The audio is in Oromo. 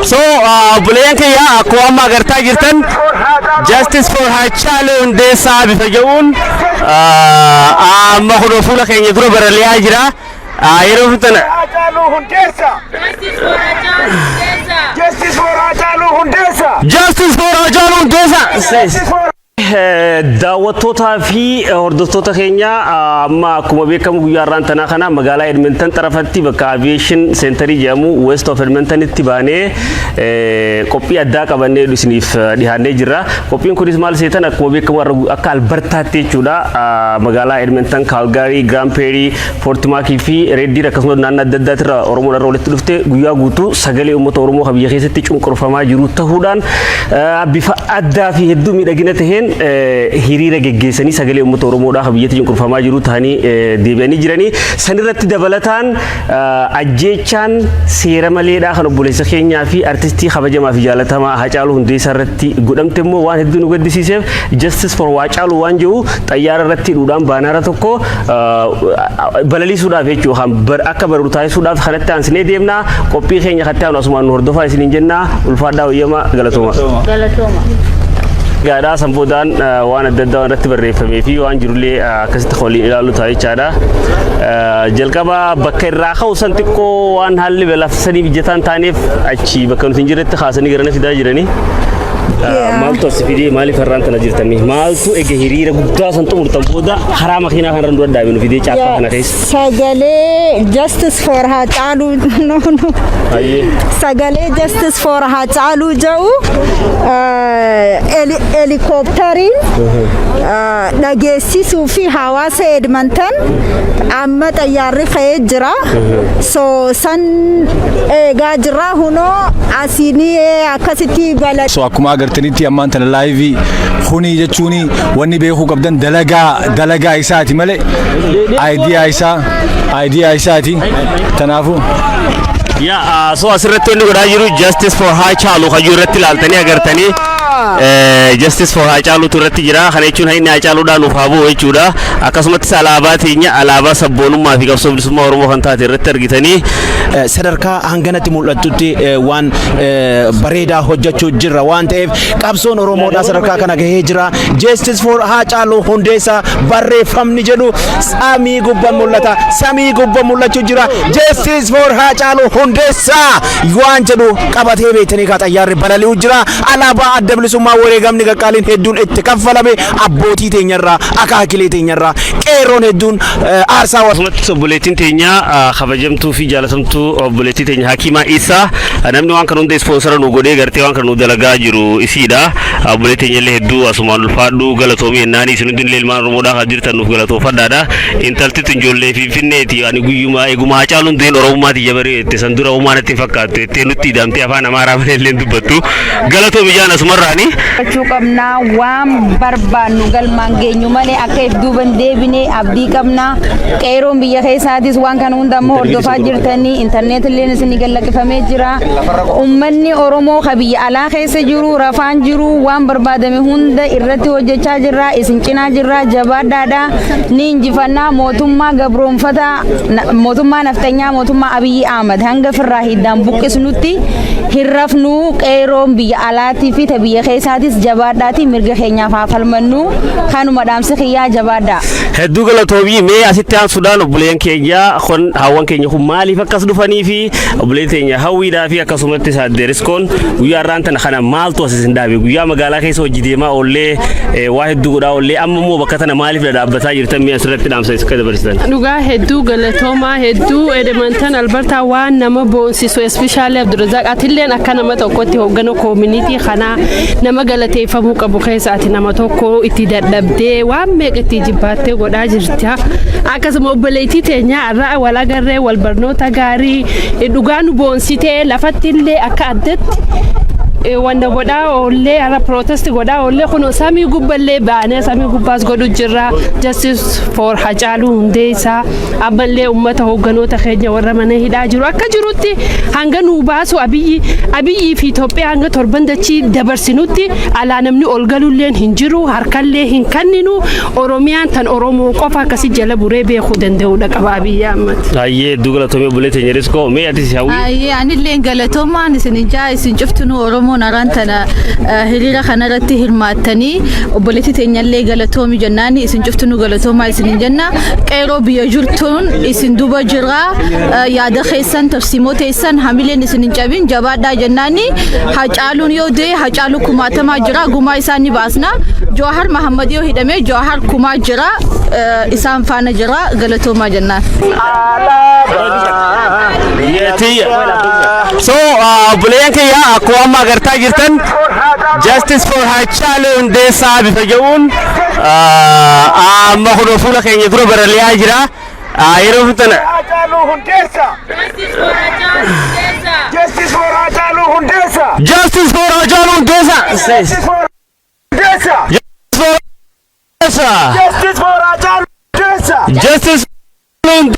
So buleen kiyya akkuma amma agartaa jirtan justice for Haacaaluu Hundeessaa bifa jedhuun amma kun fuula keenya dura barali'aa jira. Yeroo fitana justice for Haacaaluu Hundeessaa. Daawwattootaa fi hordoftoota keenya amma akkuma beekamu guyyaa irraan tanaa kana magaalaa Edmonton xarafatti bakka aviation centerii jedhamu West of Edmontonitti baanee qophii addaa qabannee isiniif dhiyaannee jirra. Qophiin kunis maal seetan akkuma beekamu akka Albertaatti jechuudha. Magaalaa Edmonton, Calgary, Grand Prairie, Fort Mac fi Red Deer akkasumas naannoo adda addaatirra Oromoon irra walitti dhufte guyyaa guutuu sagalee uummata Oromoo biyya keessatti cunqurfamaa jiru ta'uudhaan bifa addaa fi hedduu miidhagina taheen hiriira geggeessanii sagalee uummata Oromoodhaaf biyyatti cunqurfamaa jiru ta'anii deebi'anii jiranii. Sanirratti dabalataan ajjeechaan seera maleedhaa kan obboleessa keenyaa fi artistii kabajamaa fi jaalatamaa Haacaaluu Hundeessaa irratti godhamte immoo waan hedduu nu gaddisiiseef justice for Haacaaluu waan jedhu xayyaara irratti hidhuudhaan baanaara tokko balaliisuudhaaf jechuudha. Akka baru taasisuudhaaf kanatti aansinee deemnaa. Qophii keenya kattaa nu asumaan nu hordofaa isiniin jennaa. Ulfaadhaa hoyyama galatooma. Gaadhaa samboodaan waan adda addaa irratti barreeffamee fi waan jirullee akkasitti waliin ilaalu ta'a jechaadha. Jalqaba bakka irraa ka'u san xiqqoo waan haalli balaafsanii bijataan taaneef achi bakka nuti hin jirretti kaasanii garana fidaa jiranii. Maaltu as fidee maaliif har'aan tana jirtanii? Maaltu egaa hiriira guddaa san xumurtan booda karaa makiinaa kan randu addaa binu fidee caaffaa kana keessa? Sagalee justice for Haacaaluu sagalee justice for Haacaaluu jedhu helikooppitariin dhageessisuu fi hawaasa Edmonton amma xayyaarri ka'ee jira. So san eegaa jira hunoo asinii akkasitti balaa. So akkuma agartanitti ammaan tana laayivii huni jechuun wanni beekuu qabdan dalagaa isaati malee idea isaati. Kanaafuu so asirratti wanni godhaa jiru justice for Haacaaluu kan jiru irratti ilaaltanii agartanii justice for Haacaaluu irratti jira. Kana jechuun inni Haacaaluudhaan nuuf haa bu'u jechuudha. Akkasumas alaabaa teenya alaabaa sabboonummaa fi qabsoo bilisummaa Oromoo kan taate irratti argitanii sadarkaa hanganatti mul'atutti waan bareedaa hojjechuu jirra waan ta'eef qabsoon Oromoodhaa sadarkaa kana gahee jira. Justice for Haacaaluu Hundeessaa barreeffamni jedhu samii gubbaan mul'ata. Samii gubbaan mul'achuu jira. Justice for Haacaaluu Hundeessaa waan jedhu qabatee beektanii ka xayyaarri balali'uu jira. Alaabaa adda bilisummaa wareegamni qaqqaaliin hedduun itti kaffalame abbootii teenyarraa akaakilee teenyarraa qeerroon hedduun aarsaa wasumatti obboleettiin teenya kabajamtuu fi jaalatamtuu obboleettii teenya Hakimaa Isaa namni waan kan hunda ispoonsara nu godhee gartee waan kan nu dalagaa jiru isiidha. Obboleettii teenya illee hedduu asumaan ulfaadhu galatoomii ennaan isin hundi illee ilmaan Oromoodhaa kan jirtan nuuf galatoofadhaadha. Intalti ijoollee Finfinneeti ani guyyuma eeguma Haacaaluun deen Oromummaati jabaree itti san dura uumaan itti fakkaattu itti nutti hidhamtee afaan Amaaraa malee illee dubbattu galatoomii jaan asumarraani. Achuu qabnaa waan barbaannu galmaan geenyu malee akka hedduuban deebinee abdii qabnaa. Qeeroon biyya keessaatis waan kana hunda ammoo hordofaa jirtanii internet illee isin gallaqifamee jira. Uummanni Oromoo ka biyya alaa keessa jiru rafaan jiru waan barbaadame hunda irratti hojjechaa jirra. Isin cinaa jirra jabaadhaadha. Ni injifannaa mootummaa gabroonfataa mootummaa naftanyaa mootummaa Abiyyi Ahmad hanga firraa hiddaan buqqisnutti hirrafnu qeeroon biyya alaatii fi biyya keessaatis jabaadhaati mirga keenyaaf haa falmannu kanuma dhaamsa kiyyaa jabaadhaa. Hedduu galatoobii mee asitti aan Sudaan obboleen keenya kun hawwan keenya kun maaliif akkas dhufanii fi obboleen keenya hawwiidhaa fi akkasumatti saaddeeriskoon guyyaa irraan tana kana maaltu asisin dhaabe guyyaa magaalaa keessa hojii deemaa oollee waa hedduu godhaa oollee amma immoo bakka tana maaliif dhaabbataa jirtan mee asirratti dhaamsa isa dabarsitan. Dhugaa hedduu galatoomaa hedduu Edmonton Albertaa waan nama boonsisu especially Abdurrazaaq atilleen akka nama tokkotti hoogganoo community kana nama galateeffamuu qabu keessaati nama tokko itti dadhabdee waan meeqa itti jibbaattee godhaa jirta. Akkasuma obboleettii teenya irraa wal agarree wal barnoota gaarii dhugaa nu boonsitee lafatti illee akka addatti wanda godhaa oollee ara protest godhaa oollee kun samii gubballee baanee samii gubbaas godhu jirra justice for Hacaaluu Hundeessaa ammallee uummata hoogganoota keenya warra mana hidhaa jiru akka jirutti hanga nuu baasu abiyyi fi Itoophiyaa hanga torban dachii dabarsinutti alaa namni ol galuulleen hin jiru harkallee hin kanninu Oromiyaan tan Oromoo qofa akkasi jala buree beekuu danda'udha qaba Abiyyi Ahmad. Ayyee dugalatoomee buleete nyerisko mee ati si hawwi. Ayyee anillee galatoomaan isin isin cuftunu Oromoon araan tana hiriira kanarratti hirmaattanii obboleetti teenyallee galatoomi jennaani isin cuftunu galatoomaa isin jenna qeeroo biyya jirtuun isin duba jira yaada keessan tarsimoo teessan hamileen isin hin cabin jabaadhaa jennaani Hacaaluun yoo dee Hacaaluu kumaatamaa jira gumaa isaanii baasna Jawahar Mahammad yoo hidhamee Jawahar kumaa jira isaan faana jira galatoomaa jennaan. So buleen kiyya akkuma amma agartaa jirtan justice for Hacaaluu Hundeessaa bifa jedhuun amma kun fuula keenya dura barali'aa jira. Yeroo fitana Justice for Hacaaluu Hundeessaa. Justice for Hacaaluu Hundeessaa. Justice for Hundeessaa. Justice for Justice for Hacaaluu Hundeessaa. Justice for